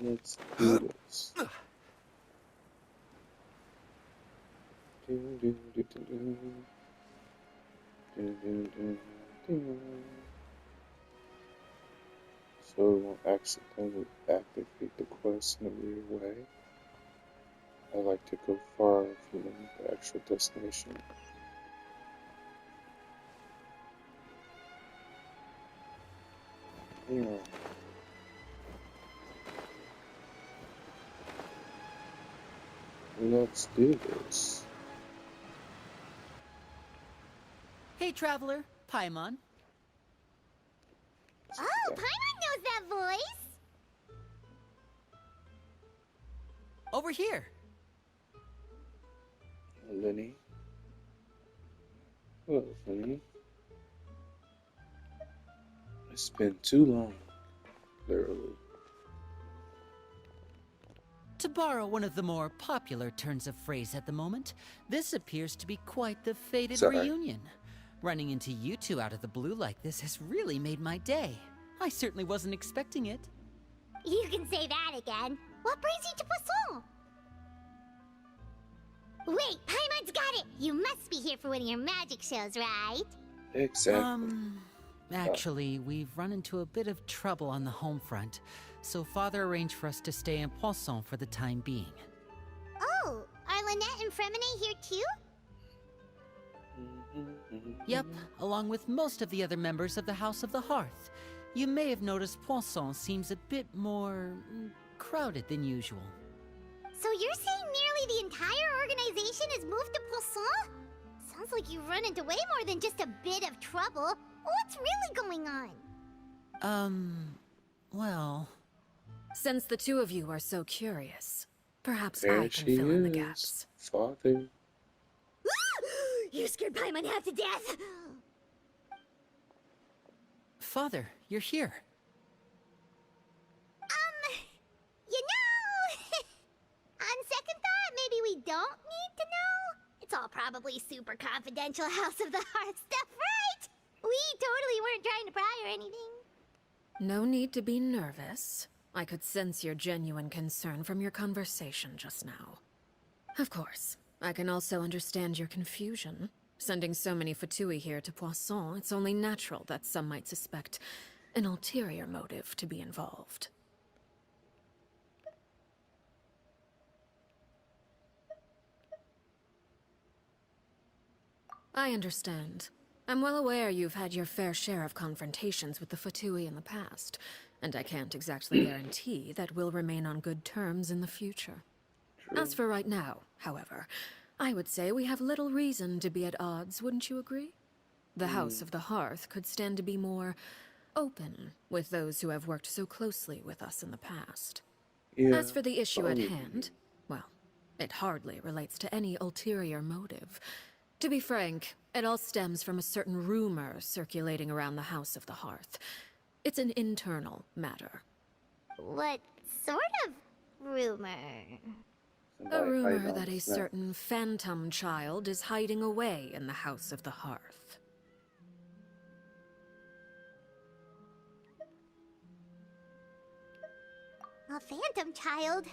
Let's do this. Dun, dun, dun, dun, dun. Dun, dun, dun, dun. So we won't accidentally activate the quest in a weird way. I like to go far from the actual destination. You know, let's do this. Hey, traveler, Paimon. Oh, Paimon knows that voice! Over here. Lenny. Hello, Lenny. It's been too long, literally. To borrow one of the more popular turns of phrase at the moment, this appears to be quite the fated Sorry. reunion. Running into you two out of the blue like this has really made my day. I certainly wasn't expecting it. You can say that again. What brings you to Poisson? Wait, Paimon's got it! You must be here for one of your magic shows, right? Exactly. Actually, we've run into a bit of trouble on the home front, so Father arranged for us to stay in Poisson for the time being. Oh, are Lynette and Fremine here too? Yep, along with most of the other members of the House of the Hearth. You may have noticed Poisson seems a bit more crowded than usual. So you're saying nearly the entire organization has moved to Poisson? Sounds like you've run into way more than just a bit of trouble. What's really going on? Well... Since the two of you are so curious, perhaps There I she can fill in the is. gaps. Father. You scared Paimon half to death! Father, you're here. You know... On second thought, maybe we don't need to know? It's all probably super confidential House of the Hearth stuff, right? We totally weren't trying to pry or anything. No need to be nervous. I could sense your genuine concern from your conversation just now. Of course, I can also understand your confusion. Sending so many Fatui here to Poisson, it's only natural that some might suspect an ulterior motive to be involved. I understand. I'm well aware you've had your fair share of confrontations with the Fatui in the past, and I can't exactly guarantee that we'll remain on good terms in the future. As for right now, however, I would say we have little reason to be at odds, wouldn't you agree? The House of the Hearth could stand to be more open with those who have worked so closely with us in the past. Yeah. As for the issue at hand, well, it hardly relates to any ulterior motive. To be frank, it all stems from a certain rumor circulating around the House of the Hearth. It's an internal matter. What sort of rumor? A rumor that a certain phantom child is hiding away in the House of the Hearth. A phantom child?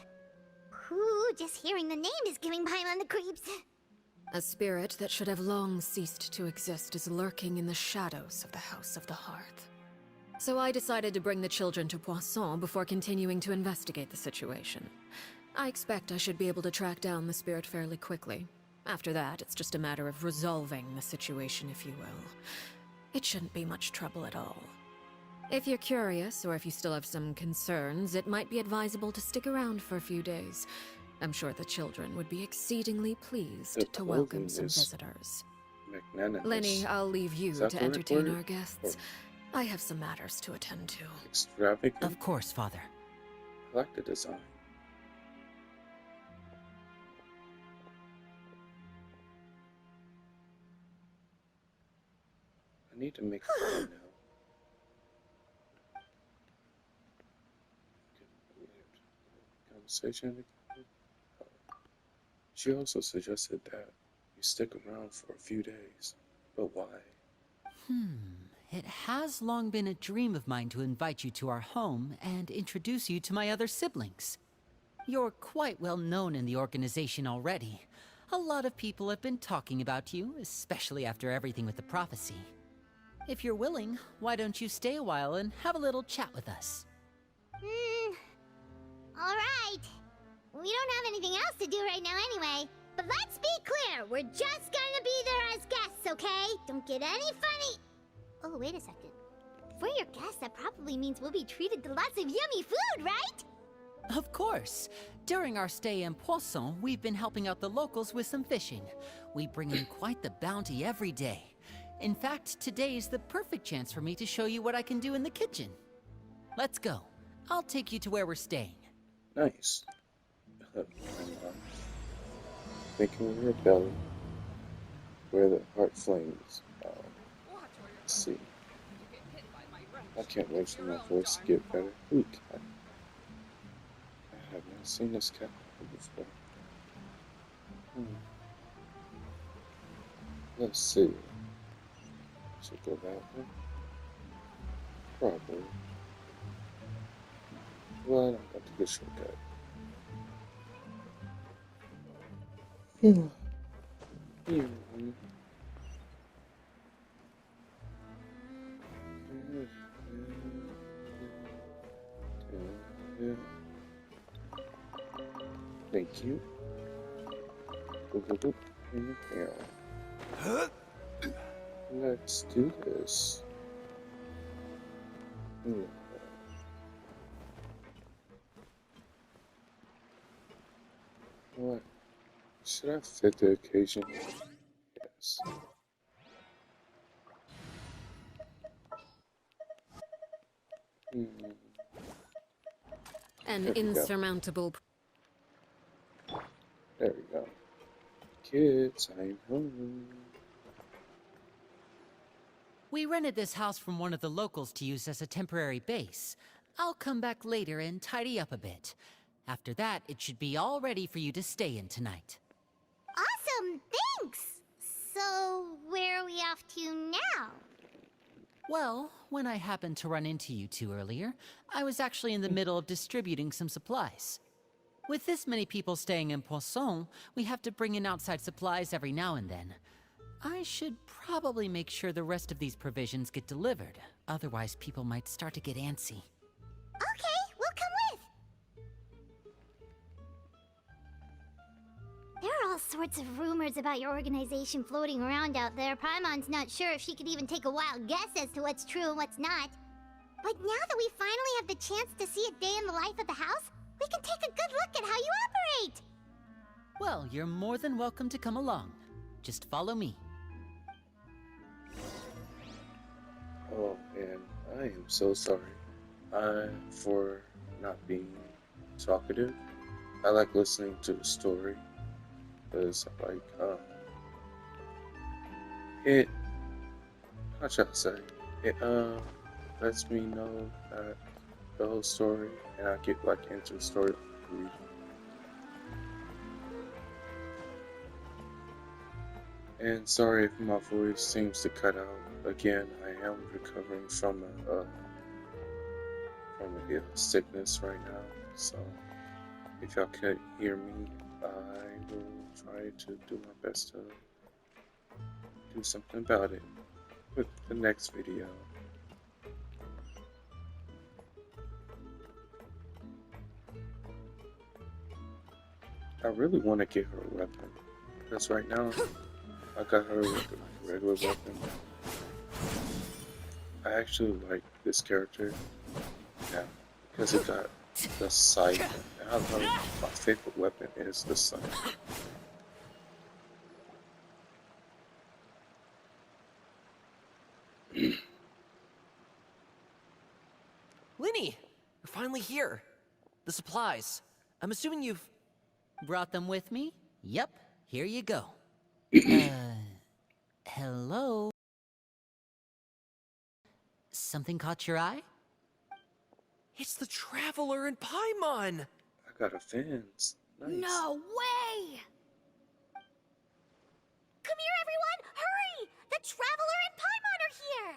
Ooh, just hearing the name is giving Paimon the creeps. A spirit that should have long ceased to exist is lurking in the shadows of the House of the Hearth. So I decided to bring the children to Poisson before continuing to investigate the situation. I expect I should be able to track down the spirit fairly quickly. After that, it's just a matter of resolving the situation, if you will. It shouldn't be much trouble at all. If you're curious, or if you still have some concerns, it might be advisable to stick around for a few days. I'm sure the children would be exceedingly pleased to welcome some visitors. Magnanimous. Lenny, I'll leave you Is that to the right entertain word? our guests. I have some matters to attend to. Extravagant. Of course, Father. I like the design. I need to make a plan now. Conversation. She also suggested that you stick around for a few days. But why? It has long been a dream of mine to invite you to our home and introduce you to my other siblings. You're quite well known in the organization already. A lot of people have been talking about you, especially after everything with the prophecy. If you're willing, why don't you stay a while and have a little chat with us? Alright. We don't have anything else to do right now anyway. But let's be clear, we're just gonna be there as guests, okay? Don't get any funny... Oh, wait a second. For your guests, that probably means we'll be treated to lots of yummy food, right? Of course. During our stay in Poisson, we've been helping out the locals with some fishing. We bring in quite the bounty every day. In fact, today's the perfect chance for me to show you what I can do in the kitchen. Let's go. I'll take you to where we're staying. Nice. Thinking in your belly, where the heart flames. Let's see. I can't wait for my voice to get better. Ooh, cat. I have not seen this cat before. Let's see. Should go that way? Probably. Well, I'm about to get shortcut. Thank you. Let's do this. What? Should I fit the occasion? Yes. An insurmountable... There we go. Kids, I'm home. We rented this house from one of the locals to use as a temporary base. I'll come back later and tidy up a bit. After that, it should be all ready for you to stay in tonight. Awesome, thanks! So, where are we off to now? Well, when I happened to run into you two earlier, I was actually in the middle of distributing some supplies. With this many people staying in Poisson, we have to bring in outside supplies every now and then. I should probably make sure the rest of these provisions get delivered, otherwise people might start to get antsy. Okay, we'll come with! There are all sorts of rumors about your organization floating around out there. Paimon's not sure if she could even take a wild guess as to what's true and what's not. But now that we finally have the chance to see a day in the life of the house, we can take a good look at how you operate! Well, you're more than welcome to come along. Just follow me. Oh man, I am so sorry. For not being talkative. I like listening to the story. Because, how shall I say? It, lets me know that the whole story, and I get, into the story reading. And sorry if my voice seems to cut out. Again, I am recovering from a sickness right now, so if y'all can't hear me, I will try to do my best to do something about it with the next video. I really want to get her a weapon, because right now I got her with a regular weapon. I actually like this character now because it got the sight. And I love my favorite weapon is the sight. Linny, you're finally here. The supplies. I'm assuming you've... Brought them with me? Yep, here you go. Hello? Something caught your eye? It's the Traveler in Paimon! I got a fans. Nice. No way! Come here, everyone! Hurry! The Traveler and Paimon are here!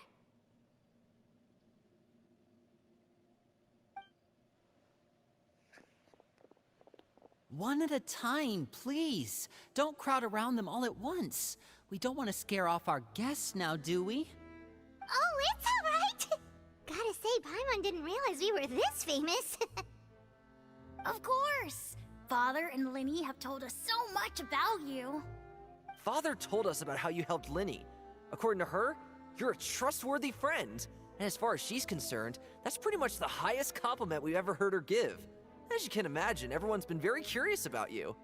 One at a time, please. Don't crowd around them all at once. We don't want to scare off our guests now, do we? Oh, it's alright! Gotta say, Paimon didn't realize we were this famous. Of course! Father and Linny have told us so much about you. Father told us about how you helped Linny. According to her, you're a trustworthy friend. And as far as she's concerned, that's pretty much the highest compliment we've ever heard her give. As you can imagine, everyone's been very curious about you.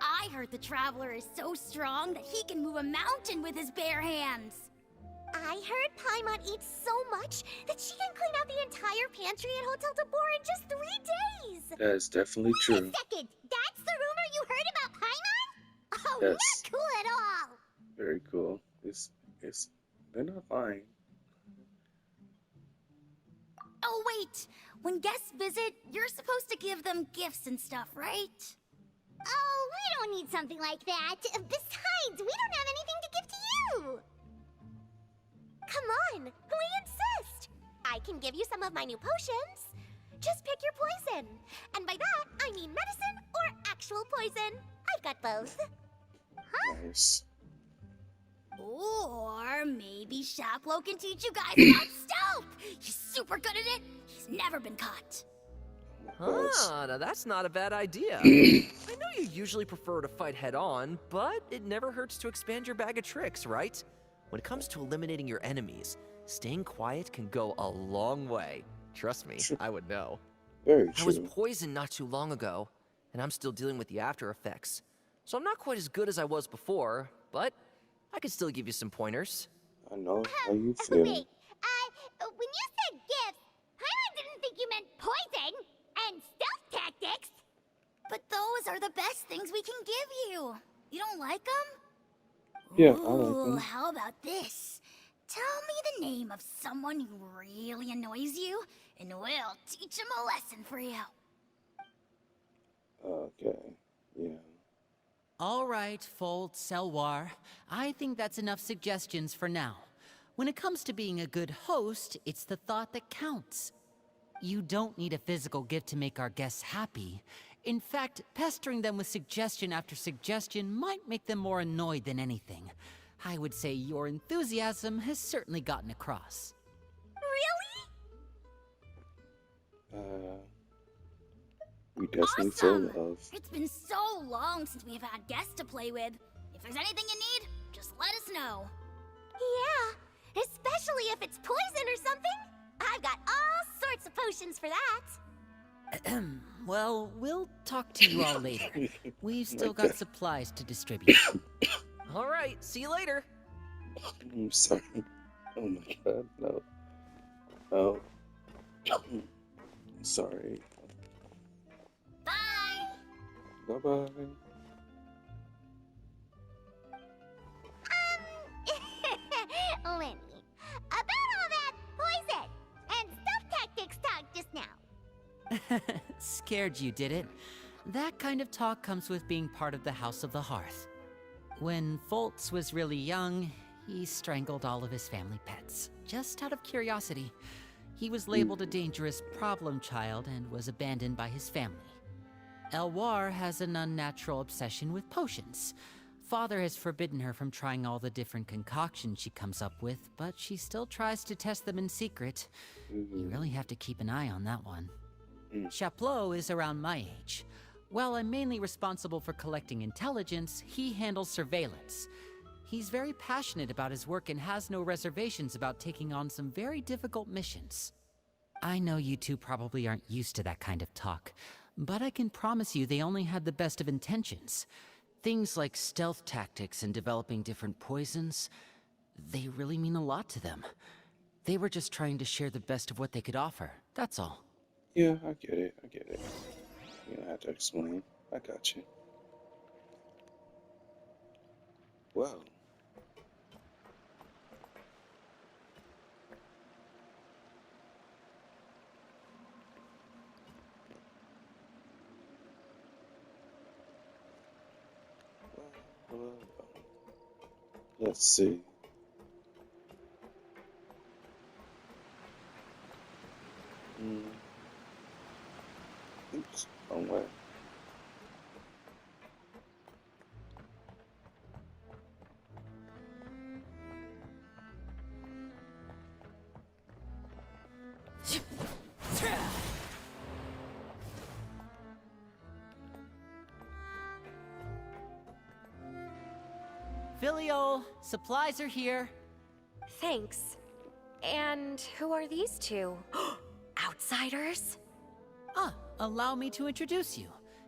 I heard the Traveler is so strong that he can move a mountain with his bare hands. I heard Paimon eats so much that she can clean out the entire pantry at Hotel de Boer in just 3 days! That is definitely Wait true. a second! That's the rumor you heard about Paimon? Oh, Yes. not cool at all! Very cool. They're not lying. Oh, wait! When guests visit, you're supposed to give them gifts and stuff, right? Oh, we don't need something like that. Besides, we don't have anything to give to you! Come on, we insist! I can give you some of my new potions. Just pick your poison. And by that, I mean medicine or actual poison. I've got both. Nice. Or maybe Shaplo can teach you guys about stealth! He's super good at it! He's never been caught. Ah, now that's not a bad idea. I know you usually prefer to fight head-on, but it never hurts to expand your bag of tricks, right? When it comes to eliminating your enemies, staying quiet can go a long way. Trust me, I would know. Very I was true. poisoned not too long ago, and I'm still dealing with the after effects. So I'm not quite as good as I was before, but I can still give you some pointers. I know how you feel. Wait, when you said gifts, Paimon didn't think you meant poison and stealth tactics. But those are the best things we can give you. You don't like them? Yeah, I like them. How about this? Tell me the name of someone who really annoys you, and we'll teach him a lesson for you. Okay, yeah. All right, Fold, Selwar. I think that's enough suggestions for now. When it comes to being a good host, it's the thought that counts. You don't need a physical gift to make our guests happy. In fact, pestering them with suggestion after suggestion might make them more annoyed than anything. I would say your enthusiasm has certainly gotten across. Really? We definitely feel Awesome! love. It's been so long since we've had guests to play with. If there's anything you need, just let us know. Yeah, especially if it's poison or something. I've got all sorts of potions for that. Well, we'll talk to you all later. We've still got supplies to distribute. All right, see you later. I'm sorry. Oh my god, no. Oh. I'm sorry. Bye! Bye-bye. Lenny, about all that poison and stealth tactics talk just now. Scared you, did it? That kind of talk comes with being part of the House of the Hearth. When Foltz was really young, he strangled all of his family pets, just out of curiosity. He was labeled a dangerous problem child and was abandoned by his family. Elwar has an unnatural obsession with potions. Father has forbidden her from trying all the different concoctions she comes up with, but she still tries to test them in secret. You really have to keep an eye on that one. Chaplot is around my age. While I'm mainly responsible for collecting intelligence, he handles surveillance. He's very passionate about his work and has no reservations about taking on some very difficult missions. I know you two probably aren't used to that kind of talk, but I can promise you they only had the best of intentions. Things like stealth tactics and developing different poisons, they really mean a lot to them. They were just trying to share the best of what they could offer, that's all. Yeah, I get it. You don't have to explain. I got you. Well. Let's see. Oops, wrong way. Filial, supplies are here. Thanks. And who are these two? Outsiders? Allow me to introduce you.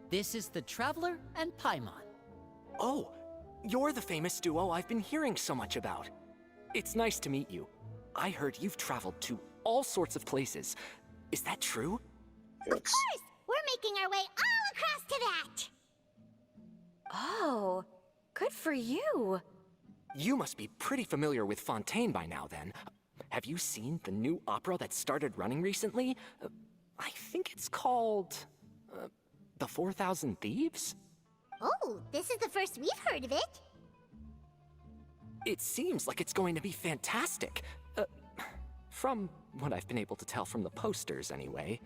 This is the Traveler and Paimon. Oh, you're the famous duo I've been hearing so much about. It's nice to meet you. I heard you've traveled to all sorts of places. Is that true? Yes. Of course! We're making our way all across to that! Oh, good for you. You must be pretty familiar with Fontaine by now, then. Have you seen the new opera that started running recently? I think it's called... The 4,000 Thieves? Oh, this is the first we've heard of it. It seems like it's going to be fantastic. From what I've been able to tell from the posters, anyway.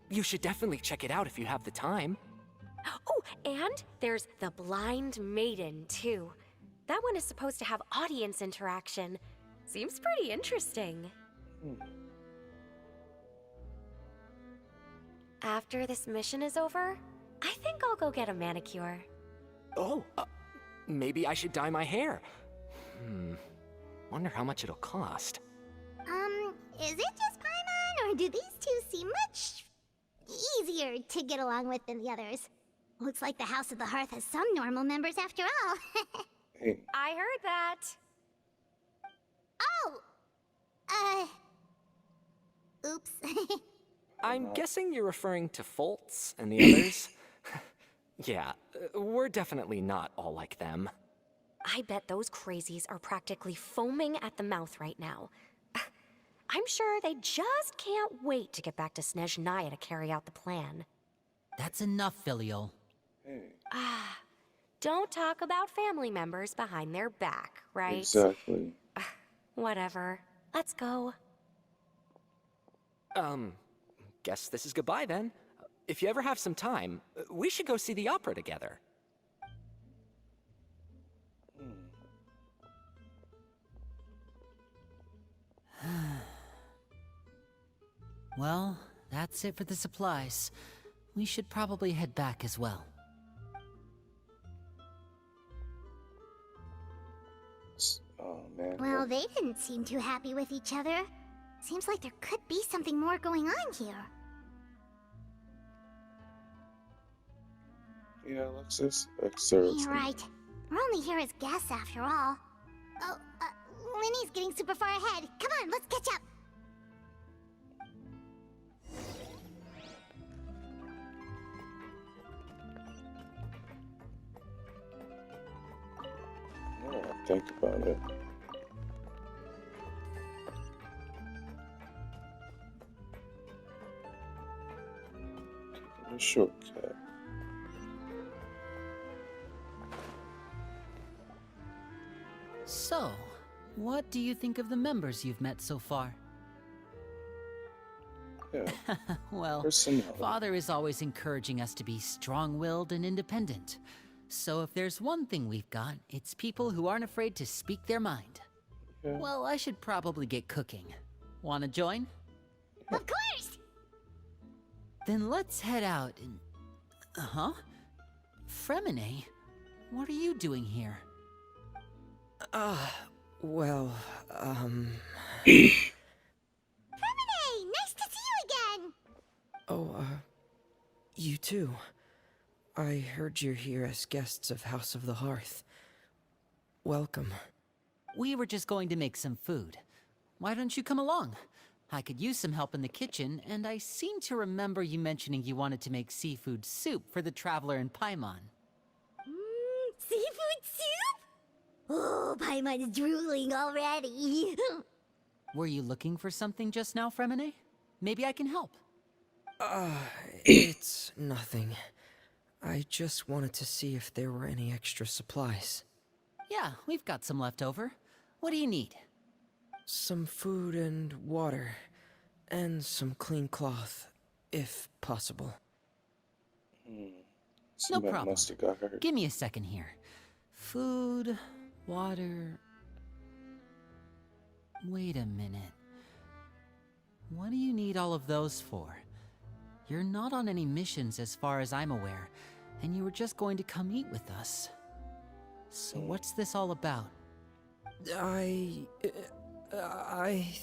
You should definitely check it out if you have the time. Oh, and there's The Blind Maiden, too. That one is supposed to have audience interaction. Seems pretty interesting. After this mission is over, I think I'll go get a manicure. Oh, maybe I should dye my hair. Wonder how much it'll cost. Is it just Paimon, or do these two seem much easier to get along with than the others? Looks like the House of the Hearth has some normal members after all. Hey, I heard that. Oops. I'm guessing you're referring to Foltz and the others? Yeah, we're definitely not all like them. I bet those crazies are practically foaming at the mouth right now. I'm sure they just can't wait to get back to Snezhnaya to carry out the plan. That's enough, Filial. hey. Don't talk about family members behind their back, right? Exactly. Whatever. Let's go. Guess this is goodbye then. If you ever have some time, we should go see the opera together. Well, that's it for the supplies. We should probably head back as well. Oh, man. Well, they didn't seem too happy with each other. Seems like there could be something more going on here. Yeah, Alexis. Excerpt. You're right. We're only here as guests after all. Oh, Winnie's getting super far ahead. Come on, let's catch up. Yeah, think about it. Taking a shortcut. So, what do you think of the members you've met so far? Yeah, Well, personality. Father is always encouraging us to be strong-willed and independent. So if there's one thing we've got, it's people who aren't afraid to speak their mind. Yeah. Well, I should probably get cooking. Wanna join? Of course! Then let's head out and... Fremine? What are you doing here? Well, Hermione, nice to see you again! oh, you too. I heard you're here as guests of House of the Hearth. Welcome. We were just going to make some food. Why don't you come along? I could use some help in the kitchen, and I seem to remember you mentioning you wanted to make seafood soup for the Traveler and Paimon. Seafood soup? Oh, Paimon's drooling already. Were you looking for something just now, Fremine? Maybe I can help. It's nothing. I just wanted to see if there were any extra supplies. Yeah, we've got some left over. What do you need? Some food and water. And some clean cloth, if possible. No Somebody problem. must have got hurt. Give me a second here. Food, water... Wait a minute. What do you need all of those for? You're not on any missions as far as I'm aware, and you were just going to come eat with us. So what's this all about? I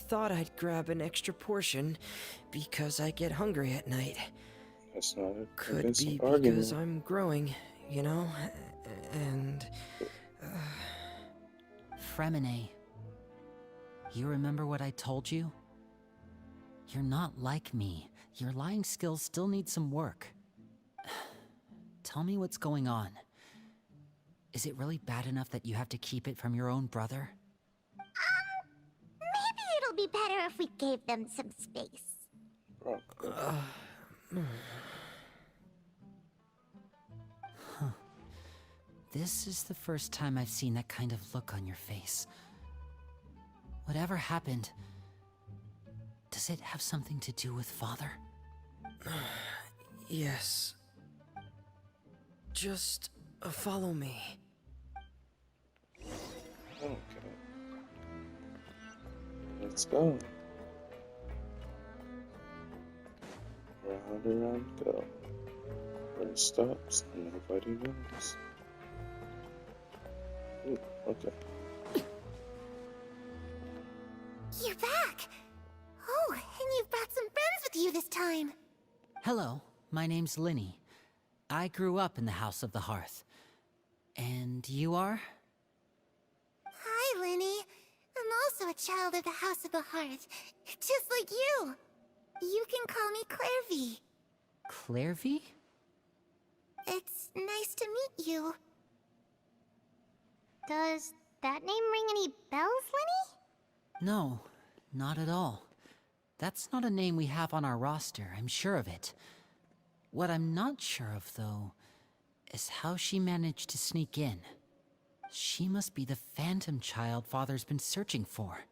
thought I'd grab an extra portion because I get hungry at night. That's not a Could convincing be argument. because I'm growing, you know? And... Fremine, you remember what I told you? You're not like me. Your lying skills still need some work. Tell me what's going on. Is it really bad enough that you have to keep it from your own brother? Maybe it'll be better if we gave them some space. This is the first time I've seen that kind of look on your face. Whatever happened, does it have something to do with Father? Yes. Just follow me. Okay. Let's go. Round and round go. Where it stops, nobody knows. Ooh, okay. You're back! Oh, and you've brought some friends with you this time. Hello, my name's Linny. I grew up in the House of the Hearth. And you are? Hi, Linny. I'm also a child of the House of the Hearth, just like you. You can call me Clairvy. Clairvy? It's nice to meet you. Does that name ring any bells, Linny? No, not at all. That's not a name we have on our roster, I'm sure of it. What I'm not sure of, though, is how she managed to sneak in. She must be the phantom child Father's been searching for.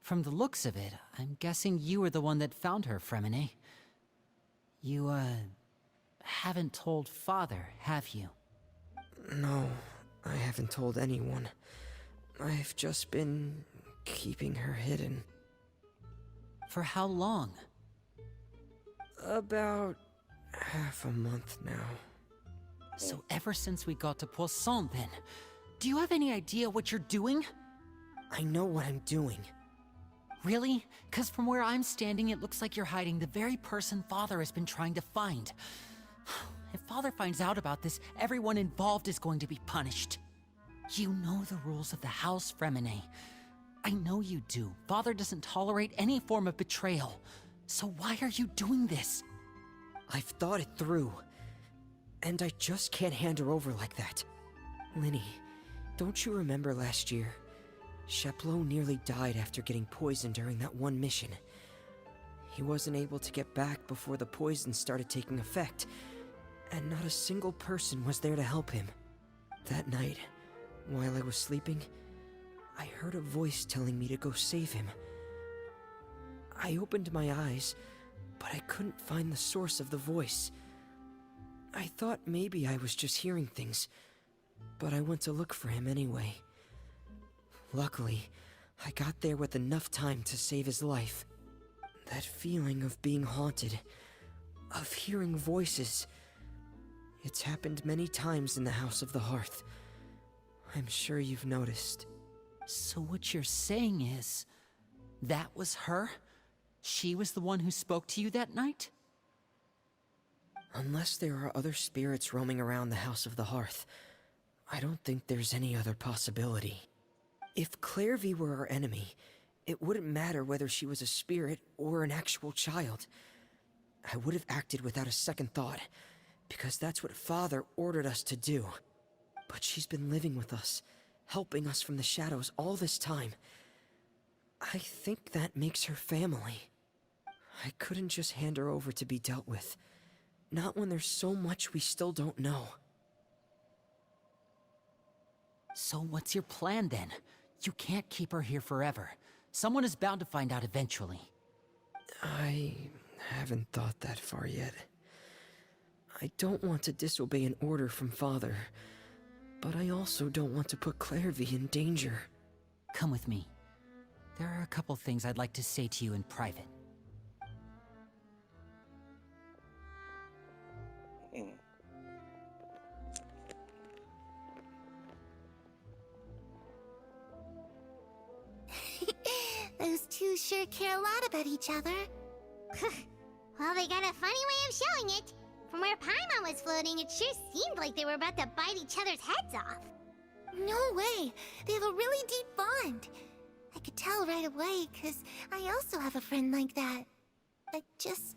From the looks of it, I'm guessing you were the one that found her, Fremine. You, haven't told Father, have you? No, I haven't told anyone. I've just been keeping her hidden. For how long? About half a month now. So ever since we got to Poisson, then. Do you have any idea what you're doing? I know what I'm doing. Really? 'Cause from where I'm standing, it looks like you're hiding the very person Father has been trying to find. If Father finds out about this, everyone involved is going to be punished. You know the rules of the house, Fremine. I know you do. Father doesn't tolerate any form of betrayal. So why are you doing this? I've thought it through. And I just can't hand her over like that. Linny, don't you remember last year? Sheplo nearly died after getting poisoned during that one mission. He wasn't able to get back before the poison started taking effect, and not a single person was there to help him. That night, while I was sleeping, I heard a voice telling me to go save him. I opened my eyes, but I couldn't find the source of the voice. I thought maybe I was just hearing things, but I went to look for him anyway. Luckily, I got there with enough time to save his life. That feeling of being haunted, of hearing voices, it's happened many times in the House of the Hearth. I'm sure you've noticed. So what you're saying is, that was her? She was the one who spoke to you that night? Unless there are other spirits roaming around the House of the Hearth, I don't think there's any other possibility. If Clairvy were our enemy, it wouldn't matter whether she was a spirit or an actual child. I would have acted without a second thought, because that's what Father ordered us to do. But she's been living with us, helping us from the shadows all this time. I think that makes her family. I couldn't just hand her over to be dealt with. Not when there's so much we still don't know. So what's your plan then? You can't keep her here forever. Someone is bound to find out eventually. I haven't thought that far yet. I don't want to disobey an order from Father, but I also don't want to put Clairvy in danger. Come with me. There are a couple things I'd like to say to you in private. two sure care a lot about each other. Well, they got a funny way of showing it. From where Paimon was floating, it sure seemed like they were about to bite each other's heads off. No way! They have a really deep bond. I could tell right away, because I also have a friend like that. I just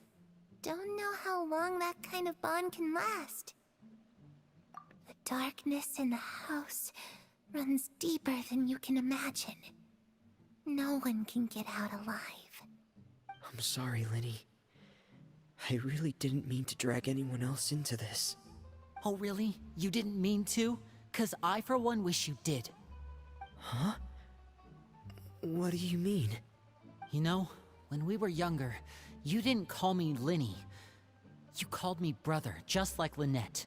don't know how long that kind of bond can last. The darkness in the house runs deeper than you can imagine. No one can get out alive. I'm sorry, Linny. I really didn't mean to drag anyone else into this. Oh, really? You didn't mean to? 'Cause I, for one, wish you did. Huh? What do you mean? You know, when we were younger, you didn't call me Linny. You called me brother, just like Lynette.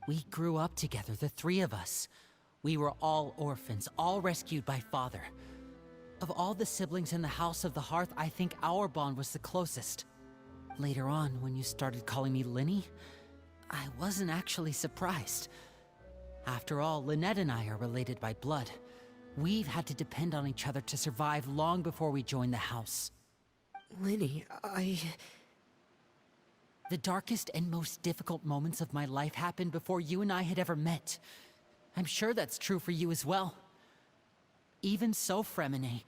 We grew up together, the three of us. We were all orphans, all rescued by father. Of all the siblings in the House of the Hearth, I think our bond was the closest. Later on, when you started calling me Linny, I wasn't actually surprised. After all, Lynette and I are related by blood. We've had to depend on each other to survive long before we joined the house. Linny, The darkest and most difficult moments of my life happened before you and I had ever met. I'm sure that's true for you as well. Even so, Fremine,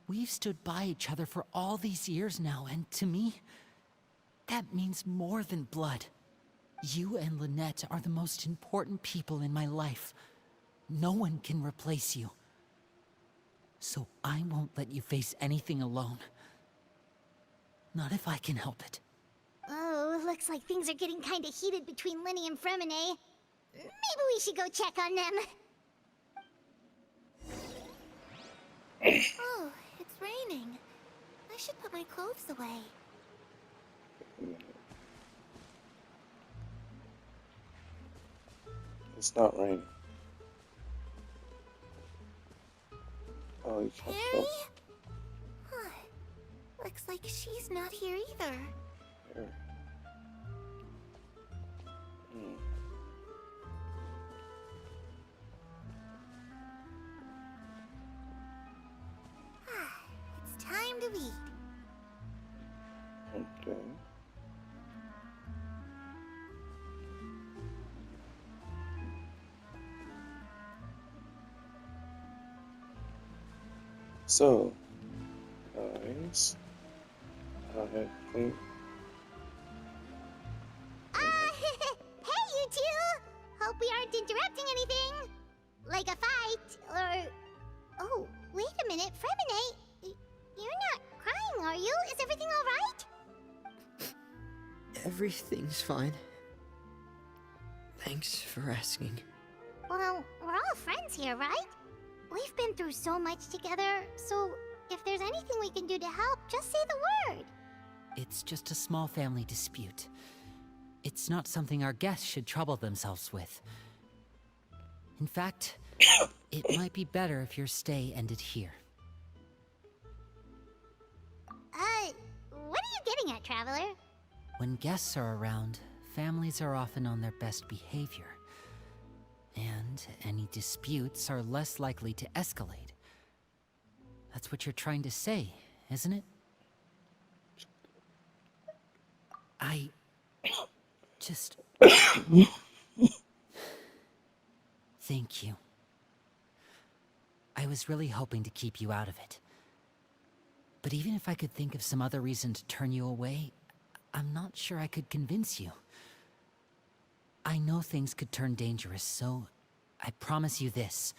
we've stood by each other for all these years now, and to me, that means more than blood. You and Lynette are the most important people in my life. No one can replace you. So I won't let you face anything alone. Not if I can help it. Oh, looks like things are getting kinda heated between Linny and Fremine. Maybe we should go check on them. Oh, it's raining. I should put my clothes away. It's not raining. Oh, you can't Harry? go Huh. Looks like she's not here either. here. Hmm. It's time to eat. Okay. So, guys, I have cleaned. Hey, you two! Hope we aren't interrupting anything. Like a fight, or... Oh, wait a minute, Fremine. You're not crying, are you? Is everything alright? everything's fine. Thanks for asking. Well, we're all friends here, right? We've been through so much together, so if there's anything we can do to help, just say the word. It's just a small family dispute. It's not something our guests should trouble themselves with. In fact, it might be better if your stay ended here. What are you getting at, Traveler? When guests are around, families are often on their best behavior. And any disputes are less likely to escalate. That's what you're trying to say, isn't it? I just... Thank you. I was really hoping to keep you out of it. But even if I could think of some other reason to turn you away, I'm not sure I could convince you. I know things could turn dangerous, so I promise you this.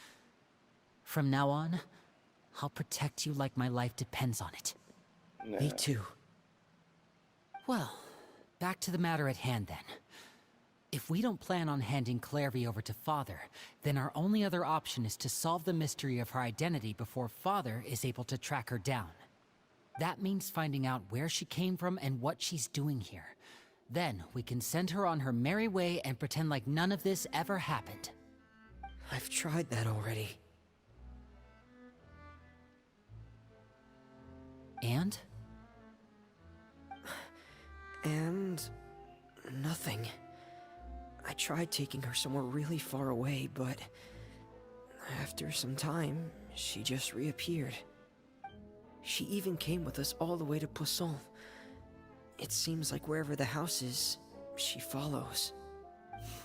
From now on, I'll protect you like my life depends on it. Nah. Me too. Well, back to the matter at hand then. If we don't plan on handing Clairvy over to Father, then our only other option is to solve the mystery of her identity before Father is able to track her down. That means finding out where she came from and what she's doing here. Then we can send her on her merry way and pretend like none of this ever happened. I've tried that already. And? And... nothing. I tried taking her somewhere really far away, but... after some time, she just reappeared. She even came with us all the way to Poisson. It seems like wherever the house is, she follows.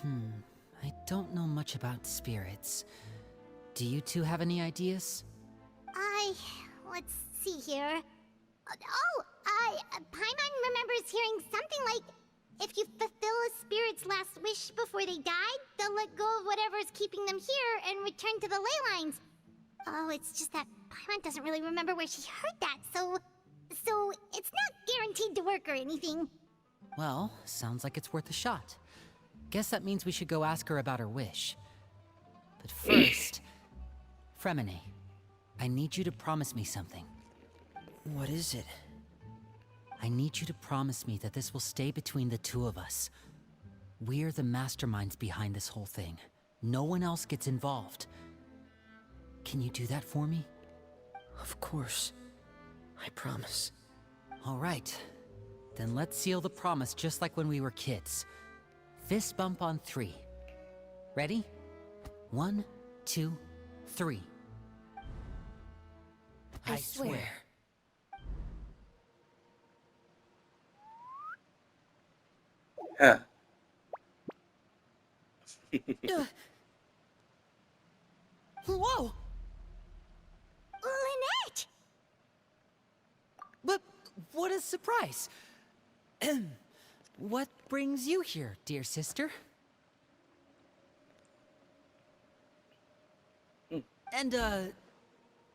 I don't know much about spirits. Do you two have any ideas? Let's see here. Paimon remembers hearing something like, if you fulfill a spirit's last wish before they died, they'll let go of whatever's keeping them here and return to the ley lines. Oh, it's just that Paimon doesn't really remember where she heard that, so it's not guaranteed to work or anything. Well, sounds like it's worth a shot. Guess that means we should go ask her about her wish. But first, Fremine, I need you to promise me something. What is it? I need you to promise me that this will stay between the two of us. We're the masterminds behind this whole thing. No one else gets involved. Can you do that for me? Of course. I promise. All right. Then let's seal the promise just like when we were kids. Fist bump on 3. Ready? 1, 2, 3. I swear. Ha. Whoa! Lynette! But what a surprise! What brings you here, dear sister? And,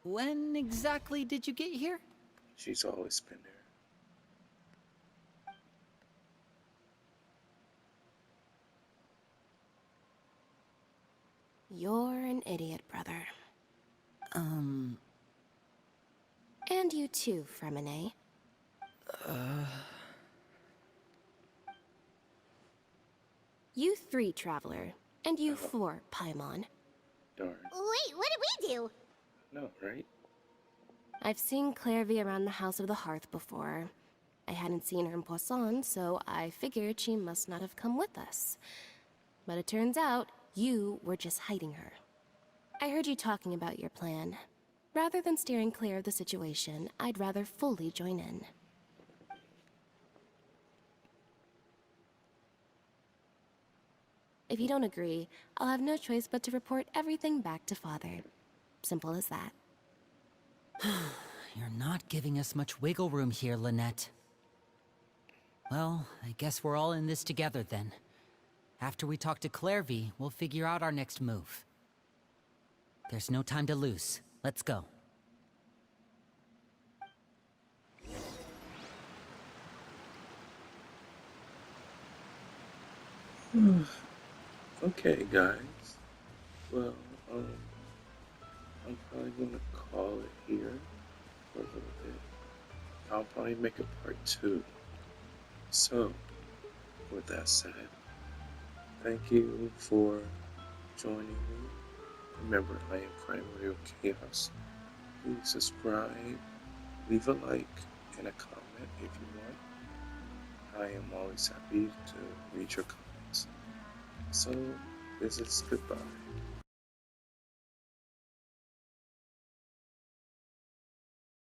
when exactly did you get here? She's always been there. You're an idiot, brother. And you too, Fremine. You 3, Traveler. And you 4, Paimon. Darn. Wait, what did we do? No, right? I've seen Clairvy around the House of the Hearth before. I hadn't seen her in Poisson, so I figured she must not have come with us. But it turns out, you were just hiding her. I heard you talking about your plan. Rather than steering clear of the situation, I'd rather fully join in. If you don't agree, I'll have no choice but to report everything back to Father. Simple as that. You're not giving us much wiggle room here, Lynette. Well, I guess we're all in this together then. After we talk to Clairvy, we'll figure out our next move. There's no time to lose. Let's go. Okay, guys. Well, I'm probably gonna call it here for a little bit. I'll probably make a part 2. So, with that said, thank you for joining me. Remember, I am Crime Real Chaos. Please subscribe, leave a like, and a comment if you want. I am always happy to read your comments. So, this is goodbye.